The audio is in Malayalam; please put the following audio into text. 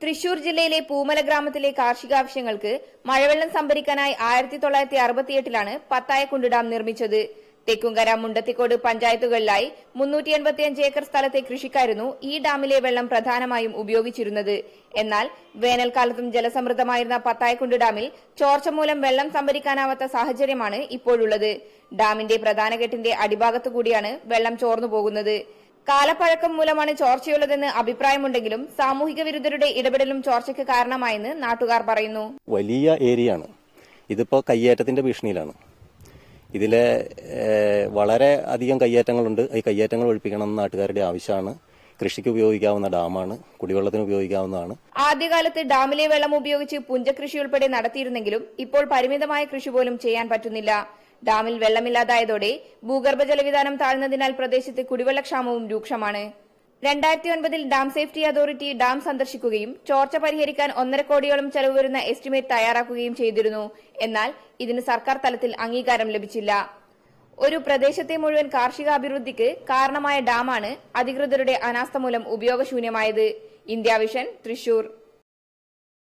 തൃശൂർ ജില്ലയിലെ പൂമല ഗ്രാമത്തിലെ കാർഷികാവശ്യങ്ങൾക്ക് മഴവെള്ളം സംഭരിക്കാനായി 1968ലാണ് പത്തായക്കുണ്ട് ഡാം നിർമ്മിച്ചത്. തെക്കുംകര, മുണ്ടത്തിക്കോട് പഞ്ചായത്തുകളിലായി 385 ഏക്കർ സ്ഥലത്തെ കൃഷിക്കായിരുന്നു ഈ ഡാമിലെ വെള്ളം പ്രധാനമായും ഉപയോഗിച്ചിരുന്നത്. എന്നാൽ വേനൽക്കാലത്തും ജലസമൃദ്ധമായിരുന്ന പത്തായക്കുണ്ട് ഡാമിൽ ചോർച്ച മൂലം വെള്ളം സംഭരിക്കാനാവാത്ത സാഹചര്യമാണ് ഇപ്പോഴുള്ളത്. ഡാമിന്റെ പ്രധാന കെട്ടിന്റെ അടിഭാഗത്തുകൂടിയാണ് വെള്ളം ചോർന്നു പോകുന്നത്. കാലപ്പഴക്കം മൂലമാണ് ചോർച്ചയുള്ളതെന്ന് അഭിപ്രായമുണ്ടെങ്കിലും സാമൂഹിക വിരുദ്ധരുടെ ഇടപെടലും ചോർച്ചയ്ക്ക് കാരണമായെന്ന് നാട്ടുകാർ പറയുന്നു. വലിയ ഏരിയയാണ്. ഇതിപ്പോ കയ്യേറ്റത്തിന്റെ ഭീഷണിയിലാണ്. ഇതിലെ വളരെ അധികം കയ്യേറ്റങ്ങളുണ്ട്. ഈ കയ്യേറ്റങ്ങൾ ഒഴിപ്പിക്കണമെന്ന് നാട്ടുകാരുടെ ആവശ്യമാണ്. കൃഷിക്ക് ഉപയോഗിക്കാവുന്ന ഡാമാണ്, കുടിവെള്ളത്തിന് ഉപയോഗിക്കാവുന്നതാണ്. ആദ്യകാലത്ത് ഡാമിലെ വെള്ളം ഉപയോഗിച്ച് പുഞ്ചകൃഷി ഉൾപ്പെടെ നടത്തിയിരുന്നെങ്കിലും ഇപ്പോൾ പരിമിതമായ കൃഷി പോലും ചെയ്യാൻ പറ്റുന്നില്ല. ഡാമിൽ വെള്ളമില്ലാതായതോടെ ഭൂഗർഭജല വിതാനം താഴ്ന്നതിനാൽ പ്രദേശത്ത് കുടിവെള്ളക്ഷാമവും രൂക്ഷമാണ്. 2009 ഡാം സേഫ്റ്റി അതോറിറ്റി ഡാം സന്ദർശിക്കുകയും ചോർച്ച പരിഹരിക്കാൻ 1.5 കോടിയോളം ചെലവ് വരുന്ന എസ്റ്റിമേറ്റ് തയ്യാറാക്കുകയും ചെയ്തിരുന്നു. എന്നാൽ ഇതിന് സർക്കാർ തലത്തിൽ അംഗീകാരം ലഭിച്ചില്ല. ഒരു പ്രദേശത്തെ മുഴുവൻ കാർഷികാഭിവൃദ്ധിക്ക് കാരണമായ ഡാമാണ് അധികൃതരുടെ അനാസ്ഥ മൂലം ഉപയോഗശൂന്യമായത്. India vision, Thrissur.